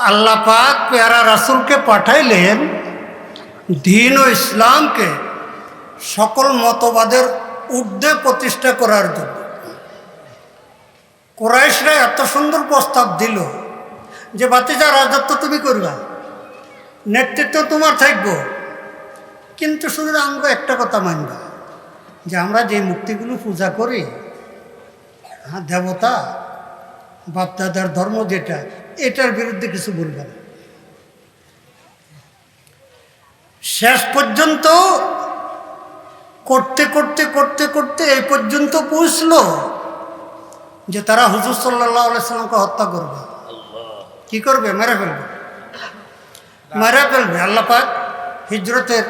আল্লাহ পাক পেয়ারা রাসূলকে পাঠাইলেন দ্বীন ও ইসলামকে সকল মতবাদের ঊর্ধ্বে প্রতিষ্ঠা করার জন্য। কুরাইশরা এত সুন্দর প্রস্তাব দিল যে ভাতিজা, রাজত্ব তুমি করবা, নেতৃত্ব তোমার থাকব, কিন্তু শুধু আমরা একটা কথা মানবা, যে আমরা যে মূর্তিগুলো পূজা করি, হ্যাঁ দেবতা বাপদাদার ধর্ম যেটা, এটার বিরুদ্ধে কিছু বলবে না। শেষ পর্যন্ত করতে করতে করতে করতে এই পর্যন্ত পৌঁছলো যে তারা হুজুর সাল্লাল্লাহু আলাইহি সাল্লামকে হত্যা করবে। কি করবে? মেরে ফেলবে, মেরে ফেলবে। আল্লাহ পাক হিজরতের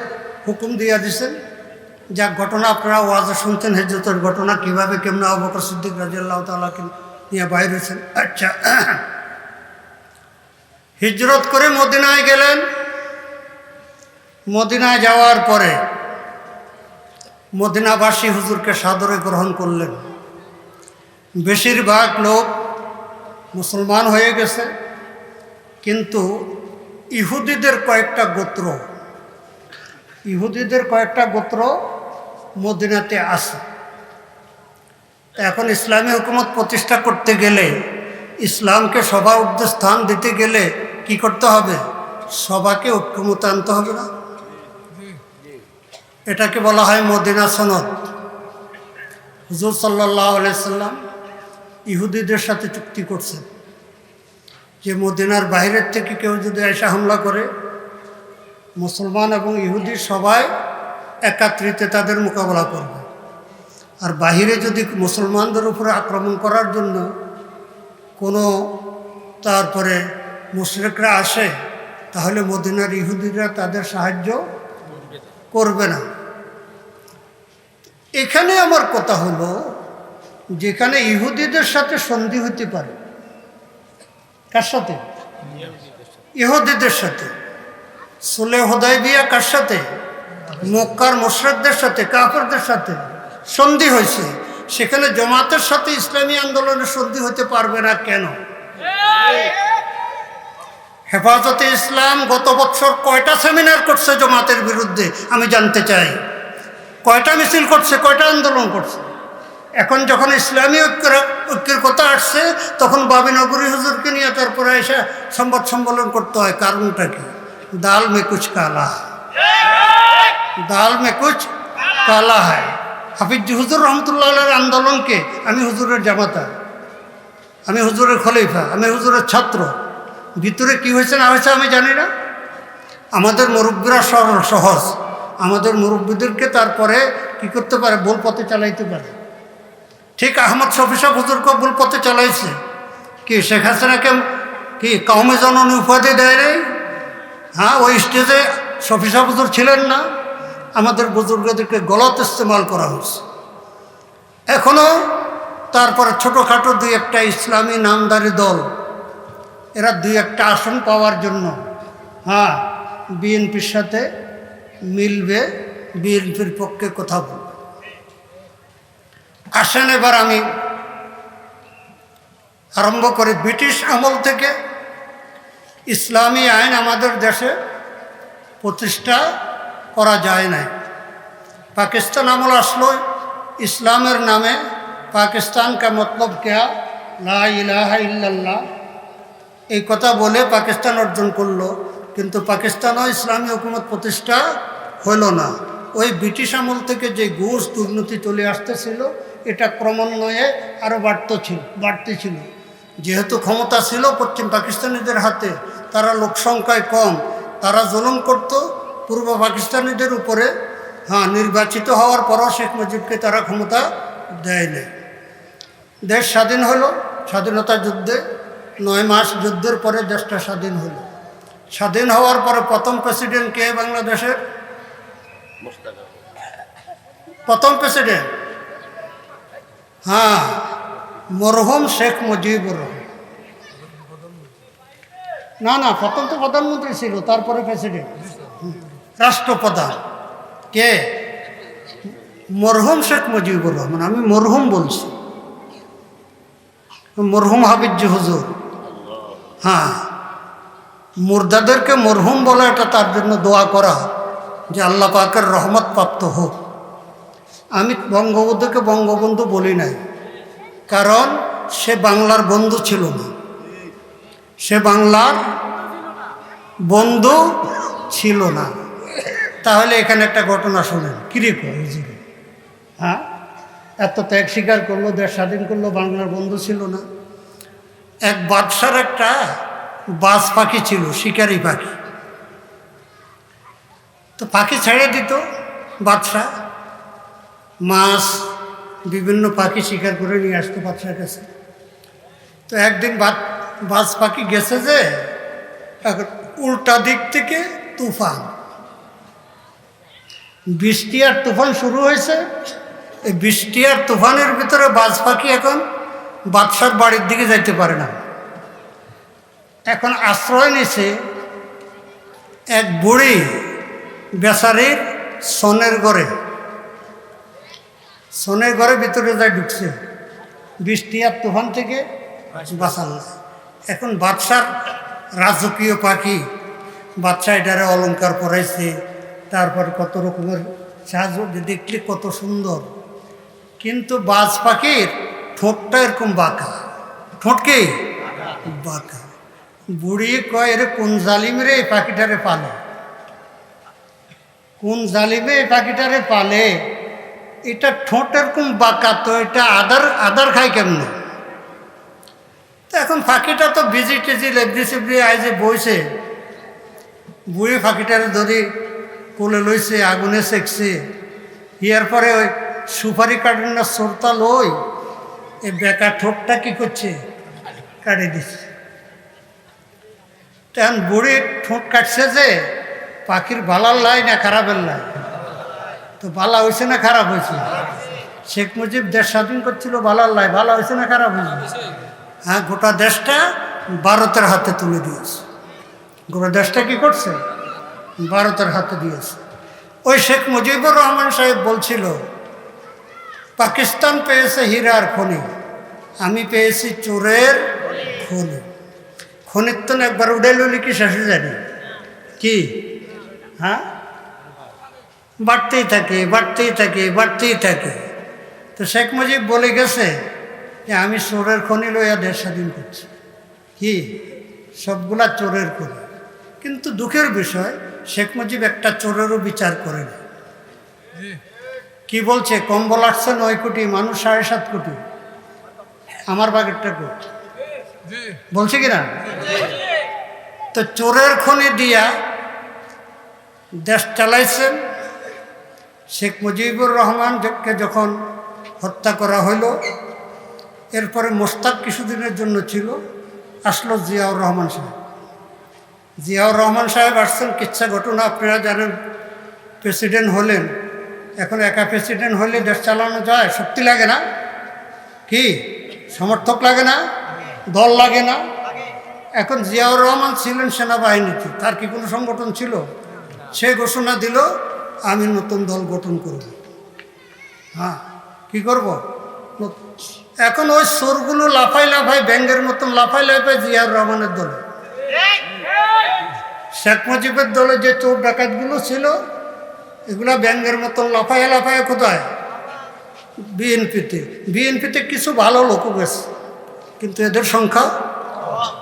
হুকুম দিয়ে দিয়েছেন। যা ঘটনা আপনারা ওয়াজে শুনছেন, হিজরতের ঘটনা কীভাবে কেমন আবু বকর সিদ্দিক রাদিয়াল্লাহু তাআলাকে নিয়ে বাইর হয়েছেন। আচ্ছা, হিজরত করে মদিনায় গেলেন। মদিনায় যাওয়ার পরে মদিনাবাসী হুজুরকে সাদরে গ্রহণ করলেন। বেশিরভাগ লোক মুসলমান হয়ে গেছে, কিন্তু ইহুদিদের কয়েকটা গোত্র মদিনাতে আছে। এখন ইসলামী হুকুমত প্রতিষ্ঠা করতে গেলে, ইসলামকে সবার ঊর্ধ্বে স্থান দিতে গেলে কি করতে হবে? সবাকে ঐক্যমতে আনতে হবে না? এটাকে বলা হয় মদিনা সনদ। হুজুর সাল্লাল্লাহু আলাইহি সাল্লাম ইহুদিদের সাথে চুক্তি করছেন যে মদিনার বাইরের থেকে কেউ যদি এসে হামলা করে, মুসলমান এবং ইহুদি সবাই একাত্রিতে তাদের মোকাবেলা করবে। আর বাহিরে যদি মুসলমানদের উপরে আক্রমণ করার জন্য কোনো তারপরে মুশরিকরা আসে, তাহলে মদিনার ইহুদিরা তাদের সাহায্য করবে না। এখানে আমার কথা হলো, যেখানে ইহুদিদের সাথে সন্ধি হতে পারে, কার সাথে? ইহুদিদের সাথে। সুলহ হুদায়বিয়া কার সাথে? মক্কার মুশরিকদের সাথে, কাফেরদের সাথে সন্ধি হয়েছে। সেখানে জামাতের সাথে ইসলামী আন্দোলনের সন্ধি হতে পারবে না কেন? হেফাজতে ইসলাম গত বছর কয়টা সেমিনার করছে জামাতের বিরুদ্ধে আমি জানতে চাই? কয়টা মিছিল করছে, কয়টা আন্দোলন করছে? এখন যখন ইসলামী ঐক্যের কথা আসছে, তখন বাবিনগরী হুজুরকে নিয়ে তারপরে এসে সংবাদ সম্মেলন করতে হয়। কারণটা কি? দাল মে কুছ কালা, দাল মে কুছ কালা হয়। হাফিজ হুজুর রহমতুল্লাহ আলাইহির আন্দোলনকে আমি হুজুরের জামাতা, আমি হুজুরের খলিফা, আমি হুজুরের ছাত্র। ভিতরে কি হয়েছে না হয়েছে আমি জানি না। আমাদের মুরব্বীরা সরল সহজ, আমাদের মুরব্বীদেরকে তারপরে কি করতে পারে? ভুল পথে চালাইতে পারে। ঠিক আহমদ শফি সাহেব হুজুরকে ভুল পথে চালাইছে। কি শেখ হাসিনাকে কি কওমে জননী উপাধি দেয় নেই? হ্যাঁ, ওই স্টেজে শফি সাহেব হুজুর ছিলেন না? আমাদের বুজুর্গদেরকে গলত ইস্তেমাল করা হয়েছে। এখনও তারপরে ছোটোখাটো দুই একটা ইসলামী নামদারি দল, এরা দুই একটা আসন পাওয়ার জন্য হ্যাঁ বিএনপির সাথে মিলবে, বিএনপির পক্ষে কথা বলবে। আসেন এবার আমি আরম্ভ করি। ব্রিটিশ আমল থেকে ইসলামী আইন আমাদের দেশে প্রতিষ্ঠা করা যায় নাই। পাকিস্তান আমল আসলো, ইসলামের নামে পাকিস্তান কা মতলব क्या, লা ইলাহা ইল্লাল্লাহ, এই কথা বলে পাকিস্তান অর্জন করলো। কিন্তু পাকিস্তানও ইসলামী হুকুমত প্রতিষ্ঠা হলো না। ওই ব্রিটিশ আমল থেকে যে ঘুষ দুর্নীতি চলে আসতেছিল, এটা ক্রমান্বয়ে আরও বাড়তে ছিল। যেহেতু ক্ষমতা ছিল পশ্চিম পাকিস্তানিদের হাতে, তারা লোকসংখ্যায় কম, তারা জুলুম করত পূর্ব পাকিস্তানিদের উপরে। হ্যাঁ, নির্বাচিত হওয়ার পরও শেখ মুজিবকে তারা ক্ষমতা দেয় নাই। দেশ স্বাধীন হলো, স্বাধীনতা যুদ্ধে 9 মাস যুদ্ধের পরে দেশটা স্বাধীন হলো। স্বাধীন হওয়ার পরে প্রথম প্রেসিডেন্ট কে বাংলাদেশের? প্রথম প্রেসিডেন্ট হ্যাঁ মরহুম শেখ মুজিবুর রহমান। না, প্রথম তো প্রধানমন্ত্রী ছিল, তারপরে প্রেসিডেন্ট, রাষ্ট্রপ্রধান কে? মরহুম শেখ মুজিবুর রহমান। আমি মরহুম বলছি, মরহুম হাফিজ হুজুর। হ্যাঁ, মুর্দাদেরকে মরহুম বলা, এটা তার জন্য দোয়া করা যে আল্লাহ পাকের রহমত প্রাপ্ত হোক। আমি বঙ্গবন্ধুকে বঙ্গবন্ধু বলি নাই, কারণ সে বাংলার বন্ধু ছিল না, সে বাংলার বন্ধু ছিল না। তাহলে এখানে একটা ঘটনা শোনেন, কিরে হুজুরে, হ্যাঁ এত ত্যাগ স্বীকার করলো, দেশ স্বাধীন করলো, বাংলার বন্ধু ছিল না। এক বাদশার একটা বাজ পাখি ছিল, শিকারি পাখি। তো পাখি ছেড়ে দিত বাদশা, মাছ বিভিন্ন পাখি শিকার করে নিয়ে আসতো বাদশার কাছে। তো একদিন বাজ পাখি গেছে যে উল্টা দিক থেকে তুফান, বৃষ্টি আর তুফান শুরু হয়েছে। এই বৃষ্টি আর তুফানের ভিতরে বাজ পাখি এখন বাদশার বাড়ির দিকে যাইতে পারে না। এখন আশ্রয় নিছে এক বুড়ি বেচারির সনের ঘরে, সনের ঘরের ভিতরে যায় ঢুকছে বৃষ্টি আর তুফান থেকে বাঁচাল। এখন বাদশার রাজকীয় পাখি, বাদশা এটারে অলঙ্কার পরাইছে, তারপর কত রকমের সাহায্য, দেখলে কত সুন্দর। কিন্তু বাজ পাখির ঠোঁটটা এরকম বাঁকা, ঠোঁটকে বাঁকা। বুড়ি কয়, এর কোন জালিমে এই পাখিটারে পালে, কোন জালিমে এই পাখিটারে পালে, এটা ঠোঁট এরকম বাঁকা, তো এটা আদার খায় কেমনে? তো এখন পাখিটা তো বিজি টিজি লেবড়ি সেবড়ি আইজে বইছে, বুড়ি পাখিটারে ধরি কোলে লইছে, আগুনে সেকছে। ইয়ার পরে ওই সুপারি কাটেন না সরতা লই, এই বেকা ঠোঁটটা কি করছে, কাটে দিচ্ছে। তখন বুড়ি ঠোঁট কাটছে যে পাখির ভালার লাই না খারাপের লাই, তো ভালা হয়েছে না খারাপ হয়েছে? শেখ মুজিব দেশ স্বাধীন করছিল ভালার লাই, ভালো হয়েছে না খারাপ হয়েছে? হ্যাঁ, গোটা দেশটা ভারতের হাতে তুলে দিয়েছে। গোটা দেশটা কি করছে? ভারতের হাতে দিয়েছে। ওই শেখ মুজিবুর রহমান সাহেব বলছিল, পাকিস্তান পেয়েছে হীরার খনি, আমি পেয়েছি চোরের খনি। খনির তো একবার উড়ে লইলে কি শেষে জানি কি? হ্যাঁ, বাড়তেই থাকে, বাড়তেই থাকে, বাড়তেই থাকে। তো শেখ মুজিব বলে গেছে যে আমি চোরের খনি লইয়া দেশ স্বাধীন করছি। কি? সবগুলা চোরের খনি। কিন্তু দুঃখের বিষয়, শেখ মুজিব একটা চোরেরও বিচার করে না। কি বলছে? কম্বল আসছে 9 কোটি, মানুষ 7.5 কোটি, আমার বাগেরটা কোটি বলছে কিনা? তো চোরের খনি দিয়া দেশ চালাইছেন। শেখ মুজিবুর রহমানকে যখন হত্যা করা হইল, এরপরে মোস্তাক কিছুদিনের জন্য ছিল, আসলো জিয়াউর রহমান সাহেব। জিয়াউর রহমান সাহেব আসছেন, কিচ্ছা ঘটনা আপনারা জানেন। প্রেসিডেন্ট হলেন, এখন একা প্রেসিডেন্ট হলে দেশ চালানো যায়? শক্তি লাগে না? কি সমর্থক লাগে না? দল লাগে না? এখন জিয়াউর রহমান ছিলেন সেনাবাহিনীতে, তার কি কোনো সংগঠন ছিল? সে ঘোষণা দিল, আমি নতুন দল গঠন করব। হ্যাঁ, কি করব? এখন ওই সোরগুলো লাফাই লাফাই, ব্যাঙ্গের মতন লাফাই লাফাই জিয়াউর রহমানের দলে। শেখ মুজিবের দলে যে চোর ডাকাতগুলো ছিল, এগুলা ব্যাঙ্গের মতন লাফায় লাফায় কোথায়? বিএনপিতে। বিএনপিতে কিছু ভালো লোকও গেছে, কিন্তু এদের সংখ্যা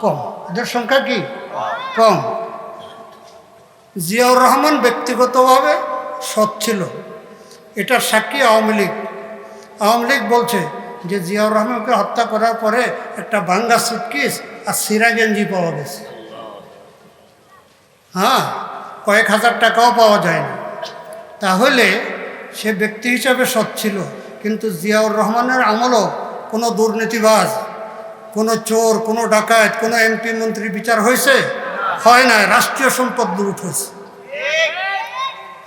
কম। এদের সংখ্যা কি? কম। জিয়াউর রহমান ব্যক্তিগতভাবে সৎ ছিল, এটার সাক্ষী আওয়ামী লীগ। আওয়ামী লীগ বলছে যে জিয়াউর রহমানকে হত্যা করার পরে একটা ভাঙ্গা সুটকেস আর সিরা গেঞ্জি পাওয়া গেছে। হ্যাঁ, কয়েক হাজার টাকাও পাওয়া যায় না। তাহলে সে ব্যক্তি হিসাবে সৎ ছিল, কিন্তু জিয়াউর রহমানের আমলও কোনো দুর্নীতিবাজ, কোনো চোর, কোনো ডাকাত, কোনো এমপি মন্ত্রী বিচার হয়েছে? হয় না। রাষ্ট্রীয় সম্পদ লুট হয়েছে।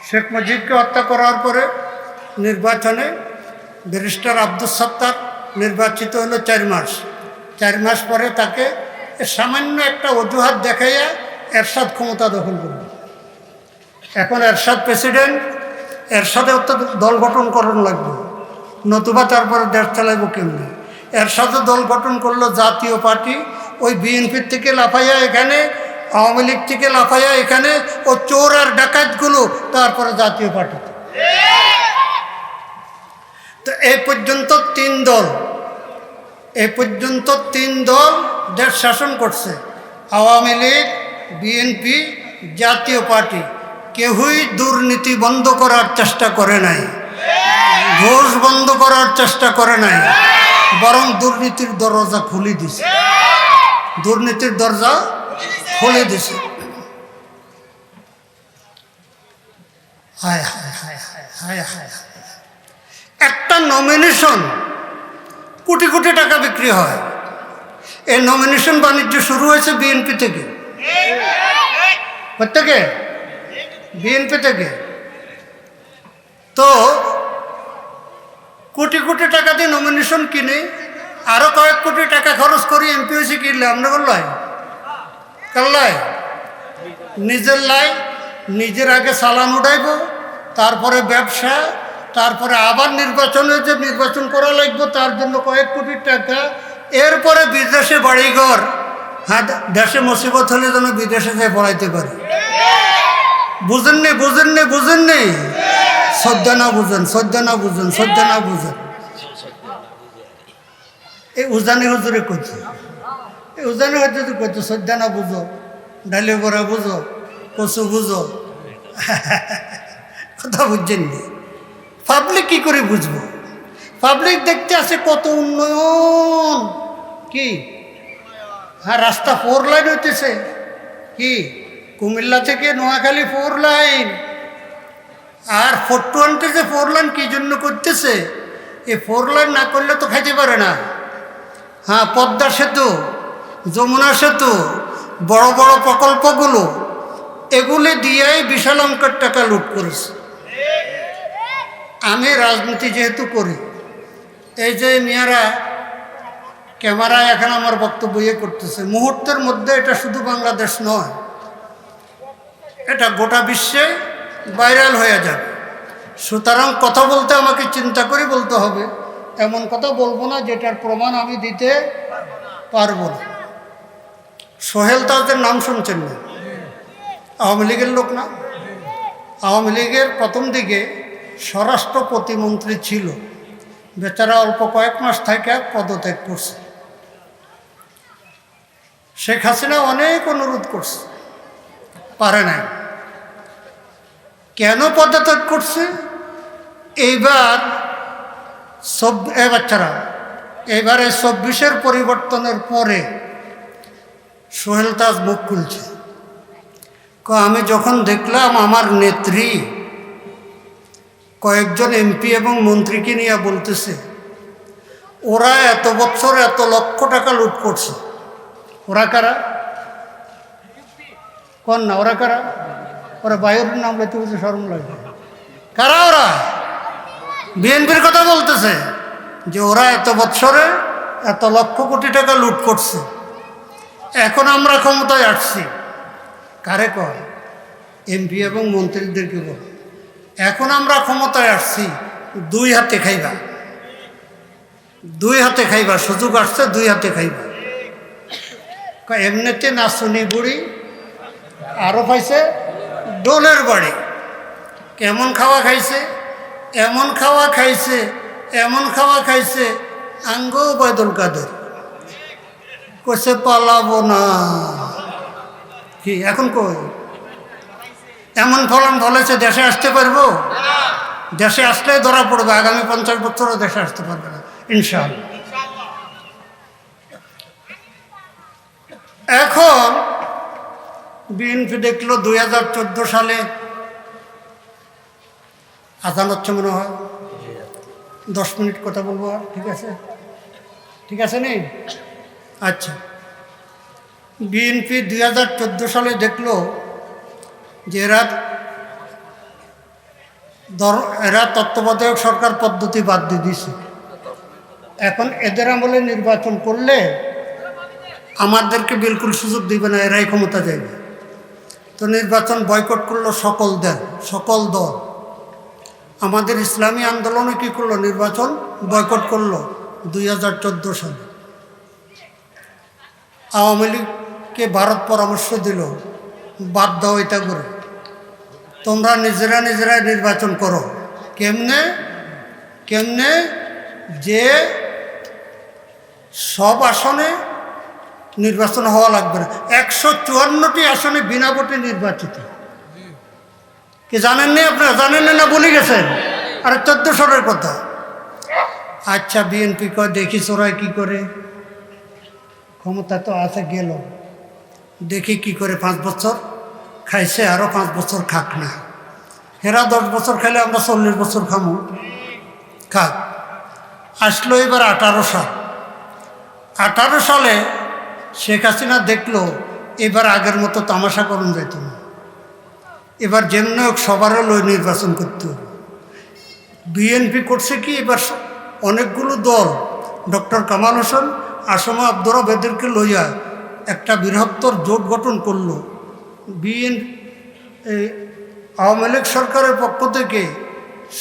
শেখ মুজিবকে হত্যা করার পরে নির্বাচনে ব্যারিস্টার আব্দুস সাত্তার নির্বাচিত হলো 4 মাস। 4 মাস পরে তাকে সামান্য একটা অজুহাত দেখাইয়া এরশাদ ক্ষমতা দখল করল। এখন এরশাদ প্রেসিডেন্ট, এরশাদেও তো দল গঠন করানো লাগবে, নতুবা তারপরে দেশ চালাইব কেমনি? এরশাদও দল গঠন করলো জাতীয় পার্টি, ওই বিএনপির থেকে লাফাইয়া এখানে আওয়ামী লীগ থেকে লাফাইয়া এখানে ও চোর আর ডাকাতগুলো তারপরে জাতীয় পার্টিতে। তো এই পর্যন্ত তিন দল দেশ শাসন করছে, আওয়ামী লীগ, বিএনপি, জাতীয় পার্টি। কেউই দুর্নীতি বন্ধ করার চেষ্টা করে নাই, ঘুষ বন্ধ করার চেষ্টা করে নাই, বরং দুর্নীতির দরজা খুলে দিছে, দুর্নীতির দরজা খুলে দিছে। হায় হায় হায় হায় হায় হায় হায়। একটা নমিনেশন কোটি কোটি টাকা বিক্রি হয়। এই নমিনেশন বাণিজ্য শুরু হয়েছে বিএনপি থেকে। প্রত্যেকে বিএনপি থেকে। তো কোটি কোটি টাকা দিয়ে নমিনেশন কিনে আরো কয়েক কোটি টাকা খরচ করি এমপি হয়েছে কিনলে আমরা বললাই কাল্লাই নিজের লাই, নিজের আগে চালান উঠাইব, তারপরে ব্যবসা, তারপরে আবার নির্বাচনে যে নির্বাচন করা লাগবে তার জন্য কয়েক কোটি টাকা, এরপরে বিদেশে বাড়িঘর। হ্যাঁ, দেশে মুসিবত হলে যেন বিদেশে যেয়ে পড়াইতে পারে। বুঝেননি শ্রদ্ধা না বুঝেন। এই উজানি হুজুরে কইছে, শ্রদ্ধা না বুঝো, ডালে বড়া বুঝো, কচু বুঝো, কথা বুঝছেননি। পাবলিক কি করে বুঝবো? পাবলিক দেখতে আছে কত উন্নয়ন, কি হ্যাঁ রাস্তা 4 লাইন হইতেছে, কি কুমিল্লা থেকে নোয়াখালী 4 লাইন, আর 420 যে 4 লাইন কি জন্য করতেছে? এই 4 লাইন না করলে তো খাইতে পারে না। হ্যাঁ, পদ্মা সেতু, যমুনা সেতু, বড় বড় প্রকল্পগুলো, এগুলি দিয়েই বিশাল অঙ্কের টাকা লুট করেছে। আমি রাজনীতি যেহেতু করি, এই যে মেয়েরা ক্যামেরায় এখন আমার বক্তব্য করতেছে, মুহূর্তের মধ্যে এটা শুধু বাংলাদেশ নয়, এটা গোটা বিশ্বে ভাইরাল হয়ে যাবে। সুতরাং কথা বলতে আমাকে চিন্তা করে বলতে হবে, এমন কথা বলবো না যেটার প্রমাণ আমি দিতে পারবো না। সোহেল তাজের নাম শুনছেন না? আওয়ামী লীগের লোক না? আওয়ামী লীগের প্রথম দিকে স্বরাষ্ট্র প্রতিমন্ত্রী ছিল, বেচারা অল্প কয়েক মাস থেকে পদত্যাগ করছে। শেখ হাসিনা অনেক অনুরোধ করছে, পারে নাই। কেন পদত্যাগ করছে? এইবারে 24-এর পরিবর্তনের পরে সোহেল তাজ মুখ খুলছে। আমি যখন দেখলাম আমার নেত্রী কয়েকজন এমপি এবং মন্ত্রীকে নিয়ে বলতেছে ওরা এত বছর এত লক্ষ টাকা লুট করছে, ওরা কারা? কোন না ওরা কারা? ওরা বায়ুর নাম লেতে বলছে, শরম লাগে। কারা ওরা? বিএনপির কথা বলতেছে যে ওরা এত বছরে এত লক্ষ কোটি টাকা লুট করছে, এখন আমরা ক্ষমতায় আসছি। কারে কয়? এমপি এবং মন্ত্রীদেরকে বল, এখন আমরা ক্ষমতায় আসছি, 2 হাতে খাইবা, 2 হাতে খাইবা, সুযোগ আসছে 2 হাতে খাইবা। এমনিতে নাচুনি বুড়ি আরো পাইছে ডোলের বাড়ি। কেমন খাওয়া খাইছে? এমন খাওয়া খাইছে আঙ্গ ওবায়দুল কাদের কইছে পালাবো না। কি এখন কই? এমন ফলন ফলেছে দেশে আসতে পারবো? দেশে আসলে ধরা পড়বে, আগামী 50 বছরও দেশে আসতে পারবে না ইনশাআল্লাহ। এখন বিএনপি দেখলো 2014 সালে আজান হচ্ছে মনে হয়, 10 মিনিট কথা বলবো, ঠিক আছে নেই? আচ্ছা, বিএনপি 2014 সালে দেখলো যে এরা তত্ত্বাবধায়ক সরকার পদ্ধতি বাদ দিয়ে দিছে। এখন এদের আমলে নির্বাচন করলে আমাদেরকে বিলকুল সুযোগ দিবে না, এরাই ক্ষমতা যাবে। তো নির্বাচন বয়কট করলো সকল দল। আমাদের ইসলামী আন্দোলনে কি করলো? নির্বাচন বয়কট করলো 2014 সালে। আওয়ামী লীগ কে ভারত পরামর্শ দিল বাদ দাও এটা করে, তোমরা নিজেরাই নির্বাচন করো। কেমনে কেমনে যে সব আসনে নির্বাচন হওয়া লাগবে না, 154টি আসনে বিনা ভোটে নির্বাচিত। কি জানেননি আপনারা? জানেন না বলে গেছেন? আরে 14 সালের কথা। আচ্ছা বিএনপি কয় দেখি চোরাই কি করে, ক্ষমতা তো আছে গেল, দেখি কি করে 5 বছর খাইছে, আরও 5 বছর খাক না। হেরা 10 বছর খাইলে আমরা 40 বছর খামু, খাক। আসলো এবার 18 সাল। 18 সালে শেখ হাসিনা দেখলো এবার আগের মতো তামাশা করুন যাইত না, এবার যেমনি হোক সবারও লই নির্বাচন করতে হবে। বিএনপি করছে কি, এবার অনেকগুলো দল ডক্টর কামাল হোসেন, আসমা আব্দুর রবেদেরকে লইয়া একটা বৃহত্তর জোট গঠন করলো। আওয়ামী লীগ সরকারের পক্ষ থেকে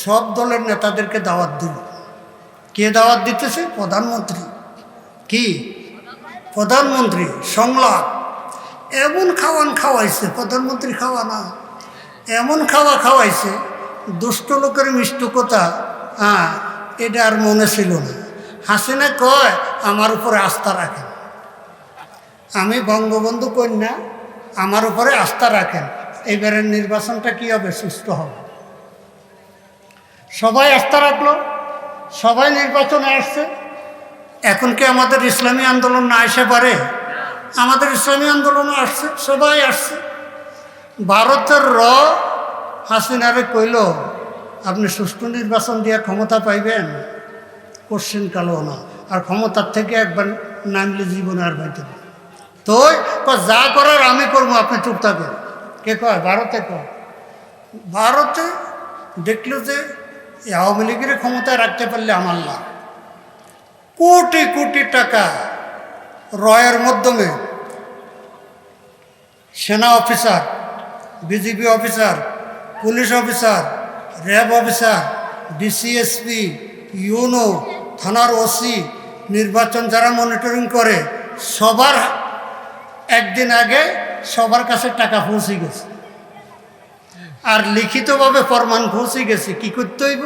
সব দলের নেতাদেরকে দাওয়াত দিল। কে দাওয়াত দিতেছে? প্রধানমন্ত্রী। কি প্রধানমন্ত্রী? সংলাপ এমন খাওয়াইছে, প্রধানমন্ত্রী খাওয়া না, এমন খাওয়াইছে, দুষ্ট লোকের মিষ্ট কথা এটা আর মনে ছিল না। হাসিনা কয় আমার উপরে আস্থা রাখেন, আমি বঙ্গবন্ধু কন্যা, আমার উপরে আস্থা রাখেন, এবারের নির্বাচনটা কি হবে? সুস্থ হবে। সবাই আস্থা রাখলো, সবাই নির্বাচনে আসছে। এখন কি আমাদের ইসলামী আন্দোলন না আসে পারে? আমাদের ইসলামী আন্দোলনও আসছে, সবাই আসছে। ভারতের হাসিনারে কইল আপনি সুষ্ঠু নির্বাচন দিয়ে ক্ষমতা পাইবেন, কোশ্চেন কালো না, আর ক্ষমতার থেকে একবার নামলে জীবনে আর পাইতে না। তো যা করার আমি করবো, আপনি চুপ থাকেন। কে কয়? ভারতে কয়। ভারতে দেখলো যে আওয়ামী লীগের ক্ষমতায় রাখতে পারলে আমার লাভ। কোটি কোটি টাকা রয়ের মাধ্যমে সেনা officer, BGB officer, police officer, RAB officer, DCSP, UNO, থানার ওসি, নির্বাচন যারা মনিটরিং করে, সবার একদিন আগে সবার কাছে টাকা পৌঁছে গেছে, আর লিখিতভাবে ফরমান পৌঁছে গেছে। কি করতে হইব?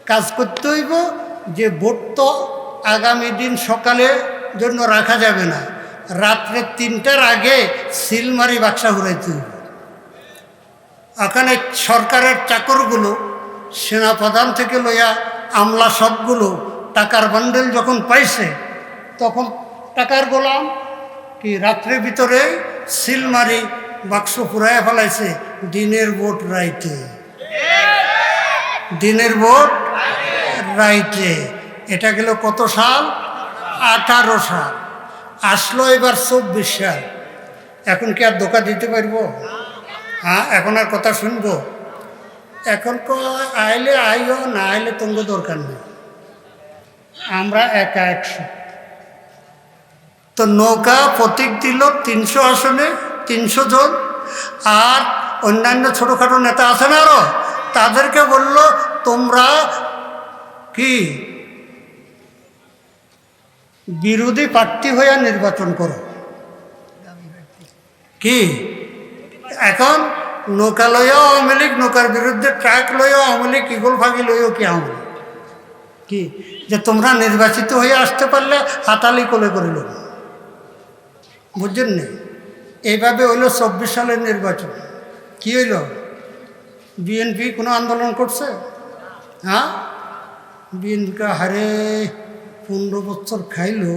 কাজ করতে হইব যে ভোট তো আগামী দিন সকালে জন্য রাখা যাবে না, রাত্রে 3টার আগে সিলমারি বাক্সা ঘুরাইতে হইব। ওখানে সরকারের চাকরগুলো, সেনাপ্রধান থেকে লইয়া আমলা সবগুলো টাকার বান্ডেল যখন পাইছে, তখন টাকার গোলাম কি রাত্রের ভিতরে সিলমারি বাক্স পুরাইয়া ফেলাইছে। দিনের ভোট রাইতে, দিনের ভোট রাইতে। এটা গেল কত সাল? 18 সাল। আসলো এবার 24 সাল। এখন কি আর ধোঁকা দিতে পারবো? এখন আর কথা শুনবো? এখন আইলে আইও, না আইলে তোমার দরকার নেই, আমরা একা 100। তো নৌকা প্রতীক দিল 300 আসনে 300 জন, আর অন্যান্য ছোটোখাটো নেতা আছে না আরো, তাদেরকে বলল তোমরা কি বিরোধী প্রার্থী হইয়া নির্বাচন করো। কি এখন নৌকা লইয়াও আওয়ামী লীগ, নৌকার বিরুদ্ধে ট্রাক লইয়াও আওয়ামী লীগ, ইগল ফাগি লইয়াও কি আওয়ামী লীগ। কি যে তোমরা নির্বাচিত হয়ে আসতে পারলে হাতালি কোলে করিল, বুঝছেন না? এইভাবে হইল 24 সালের নির্বাচন। কি হইল? বিএনপি কোনো আন্দোলন করছে? বিএনপি হারে 15 বছর খাইলো,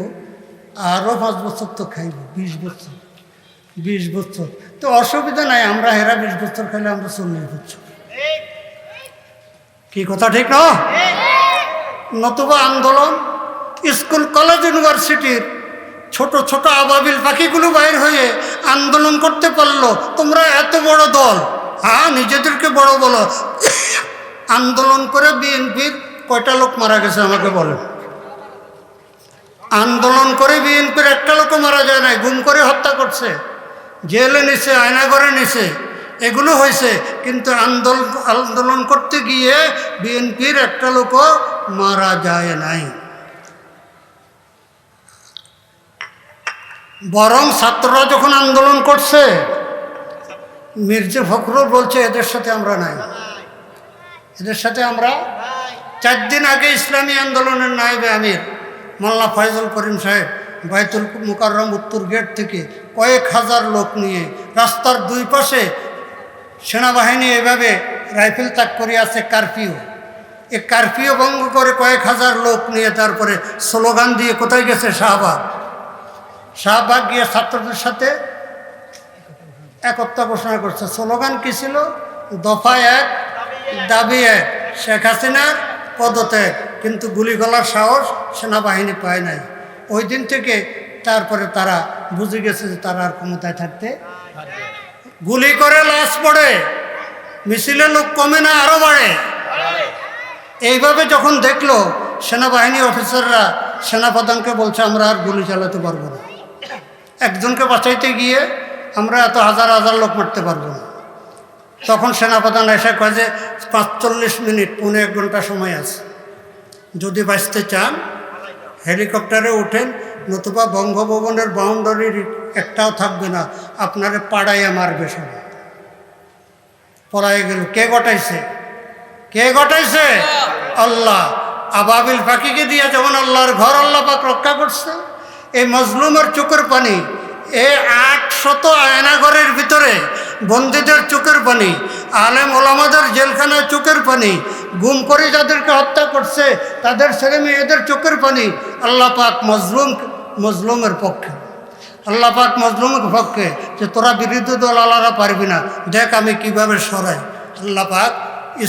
আরও 5 বছর তো খাইল, 20 বছর। তো অসুবিধা নাই, আমরা হেরা 20 বছর খাইলে আমরা 40 বছর। কি কথা ঠিক না? নতুবা আন্দোলন স্কুল, কলেজ, ইউনিভার্সিটির ছোট ছোট আবাবিল পাখিগুলো বাইর হয়ে আন্দোলন করতে পারলো। তোমরা এত বড় দল, নিজেদেরকে বড় বলো, আন্দোলন করে বিএনপির কয়টা লোক মারা গেছে আমাকে বলেন? আন্দোলন করে বিএনপির একটা লোকও মারা যায় নাই, গুম করে হত্যা করছে, জেলে নিছে, আয়নাঘরে নিছে, এগুলো হয়েছে। কিন্তু আন্দোলন করতে গিয়ে বিএনপির একটা লোকও মারা যায় নাই। বরং ছাত্ররা যখন আন্দোলন করছে, মির্জা ফখরুল বলছে এদের সাথে আমরা নাই, এদের সাথে আমরা। 4 দিন আগে ইসলামী আন্দোলনের নায়েবে আমির মোল্লা ফয়জুল করিম সাহেব বাইতুল মুকাররম উত্তর গেট থেকে কয়েক হাজার লোক নিয়ে রাস্তার 2 পাশে সেনাবাহিনী এভাবে রাইফেল তাক করে আছে, কারফিউ, এই কারফিউ ভঙ্গ করে কয়েক হাজার লোক নিয়ে তারপরে স্লোগান দিয়ে কোথায় গেছে? শাহবাগ। শাহবাগ গিয়ে ছাত্রদের সাথে একতা ঘোষণা করছে। স্লোগান কি ছিল? দফা 1, দাবি 1, শেখ হাসিনার পদত্যাগ। কিন্তু গুলি গলার সাহস সেনাবাহিনী পায় নাই। ওই দিন থেকে তারপরে তারা বুঝে গেছে যে তারা আর ক্ষমতায় থাকতে, গুলি করে লাশ পড়ে, মিছিলে লোক কমে না, আরো বাড়ে। এইভাবে যখন দেখলো সেনাবাহিনী অফিসাররা সেনাপ্রধানকে বলছে আমরা আর গুলি চালাতে পারবো না, একজনকে বাঁচাইতে গিয়ে আমরা এত হাজার হাজার লোক মারতে পারবো না। তখন সেনাপ্রধান এসে কয় যে 45 মিনিট, 1.25 ঘন্টা সময় আছে, যদি বাঁচতে চান হেলিকপ্টারে ওঠেন, নতুবা বঙ্গভবনের বাউন্ডারির একটাও থাকবে না, আপনারে পাড়াইয়া মারবে সবাই। পড়াই গেল। কে ঘটাইছে? কে ঘটাইছে? আল্লাহ। আবাবিল পাখিকে দিয়ে যেমন আল্লাহর ঘর আল্লাহ পাক রক্ষা করছে, এই মজলুমের চোখের পানি, এই 800 আয়নাঘরের ভিতরে বন্দীদের চোখের পানি, আলেম ওলামাদের জেলখানায় চোখের পানি, গুম করে যাদেরকে হত্যা করছে তাদের ছেলে মেয়েদের চোখের পানি, আল্লাহ পাক মজলুমের পক্ষে, আল্লাহ পাক মজলুমের পক্ষে, যে তোরা বিরোধী দল আলাদা পারবি না, দেখ আমি কিভাবে সরাই। আল্লাহ পাক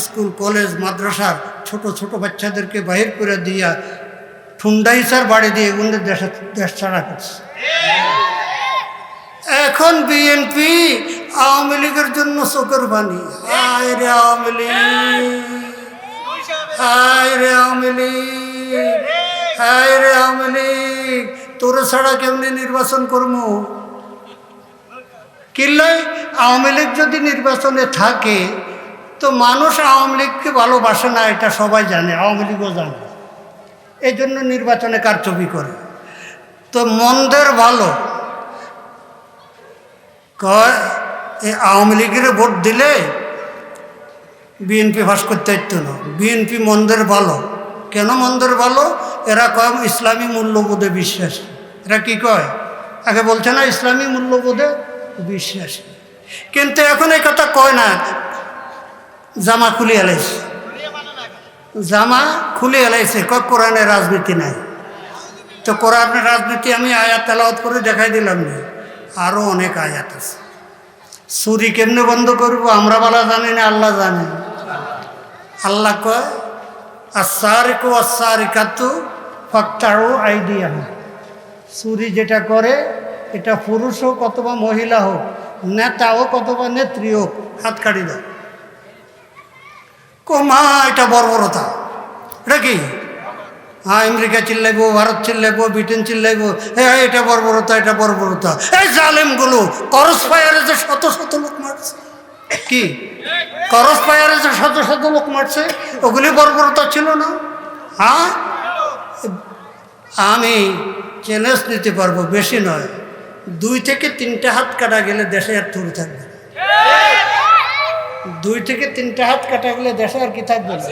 স্কুল কলেজ মাদ্রাসার ছোট ছোট বাচ্চাদেরকে বাহির করে দিয়া ঠুন্ডাইসার বাড়ি দিয়ে এগুলো দেশ ছাড়া করছে। এখন বিএনপি আওয়ামী লীগের জন্য চোখের পানি। হায় রে আওয়ামী লীগ, হায় রে আওয়ামী লীগ, হায় রে আওয়ামী লীগ, তোর ছাড়া কেমনি নির্বাচন করবো? কিল্লাই আওয়ামী লীগ যদি নির্বাচনে থাকে তো মানুষ আওয়ামী লীগকে ভালোবাসে না, এটা সবাই জানে, আওয়ামী লীগও জানে, এই জন্য নির্বাচনে কারচুপি করে। তো মন্দের ভালো কয় এই আওয়ামী লীগের ভোট দিলে বিএনপি ফাঁস করতে পারতো না, বিএনপি মন্দের ভালো। কেন মন্দের ভালো? এরা কয় ইসলামী মূল্যবোধে বিশ্বাসী। এরা কি কয়? আগে বলছে না ইসলামী মূল্যবোধে বিশ্বাসী, কিন্তু এখন এই কথা কয় না, জামা খুলে এলাইছে, জামা খুলে এলাইছে, কয় কোরআনের রাজনীতি নাই। তো কোরআনের রাজনীতি আমি আয়াত তেলাওয়াত করে দেখাই দিলাম না, আরও অনেক আয়াত আছে। চুরি কেমনে বন্ধ করবো আমরা বলা জানি না, আল্লাহ জানে। আল্লাহ কয় আসারিকু আসারিকাতু ফাকতাউ আইদিয়াহুম, চুরি যেটা করে এটা পুরুষ হোক অথবা মহিলা হোক, নেতা হোক অথবা নেত্রী হোক, হাত কাটি দাও। মা এটা বর্বরতা, এটা কি? হ্যাঁ, আমেরিকা চিল্লাইবো, ভারত চিল্লাইবো, ব্রিটেন চিল্লাইবো, হ্যাঁ এটা বর্বরতা, এটা বর্বরতা। এই জালেমগুলো ক্রস ফায়ারে যে শত শত লোক মারছে, কি ক্রস ফায়ারে যে শত শত লোক মারছে, ওগুলি বর্বরতা ছিল না? হ্যাঁ, আমি চ্যালেঞ্জ নিতে পারবো, বেশি নয়, 2 থেকে 3টে হাত কাটা গেলে দেশে আর থুর থাকবে। 2 থেকে 3টে হাত কাটা গেলে দেশে আর কি থাকবে না,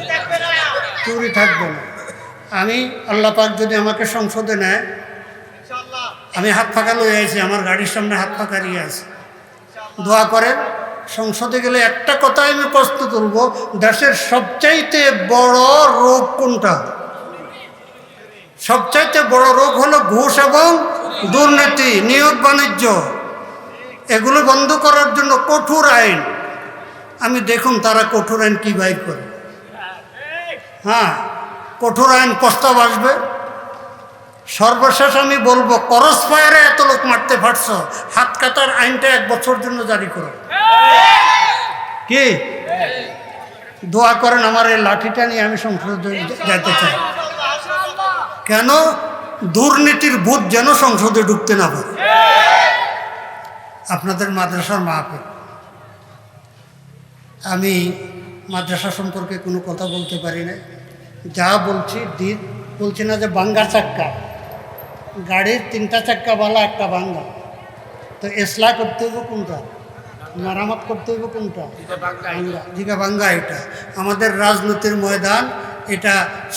থুরই থাকবে না। আমি আল্লাহ পাক যদি আমাকে সংসদে নেয়, আমি হাত ফাঁকা লয়ে আছি, আমার গাড়ির সামনে হাত ফাঁকা নিয়ে আছে, দোয়া করেন। সংসদে গেলে একটা কথাই আমি প্রশ্ন তুলব, দেশের সবচাইতে বড় রোগ কোনটা? সবচাইতে বড় রোগ হলো ঘুষ এবং দুর্নীতি, নিয়োগ বাণিজ্য। এগুলো বন্ধ করার জন্য কঠোর আইন, আমি দেখুন তারা কঠোর আইন কী বাইর করে। হ্যাঁ, কঠোর আইন প্রস্তাব আসবে। সর্বশেষ আমি বলবো, ক্রস ফায়ারে এত লোক মারতে পারছ, হাত কাটার আইনটা 1 বছর জন্য জারি করো। কি দোয়া করেন আমার এই লাঠিটা নিয়ে আমি সংসদে যেতে চাই। কেন? দুর্নীতির ভূত যেন সংসদে ঢুকতে না পারে। আপনাদের মাদ্রাসার মাহফিল, আমি মাদ্রাসা সম্পর্কে কোনো কথা বলতে পারি না, যা বলছি বলছি না যে বাঙ্গা চাক্কা, গাড়ির 3টা চাক্কা বালা একটা ভাঙ্গা, তো এসলা করতে হইব কোনটা, মেরামত করতে হইব কোনটা, জিগা ভাঙ্গা। এটা আমাদের রাজনীতির ময়দান, এটা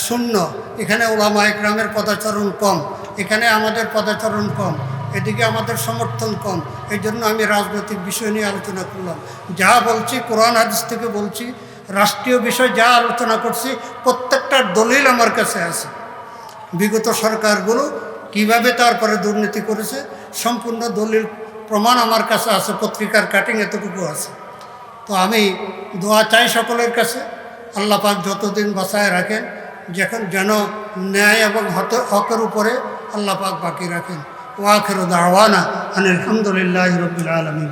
শূন্য। এখানে ওলামা ইকরামের পদাচরণ কম, এখানে আমাদের পদাচরণ কম, এদিকে আমাদের সমর্থন কম। এই জন্য আমি রাজনৈতিক বিষয় নিয়ে আলোচনা করলাম। যা বলছি কোরআন হাদিস থেকে বলছি, রাষ্ট্রীয় বিষয় যা আলোচনা করছি প্রত্যেকটার দলিল আমার কাছে আছে। বিগত সরকারগুলো কিভাবে তারপরে দুর্নীতি করেছে সম্পূর্ণ দলিল প্রমাণ আমার কাছে আছে, পত্রিকার কাটিং এতটুকু আছে। তো আমি দোয়া চাই সকলের কাছে, আল্লাহ পাক যতদিন বাঁচায় রাখেন, যেন ন্যায় এবং হকের উপরে আল্লাহ পাক বাকি রাখেন। ওয়া আখিরু দাওয়ানা আনিল হামদুলিল্লাহি রাব্বিল আলামিন।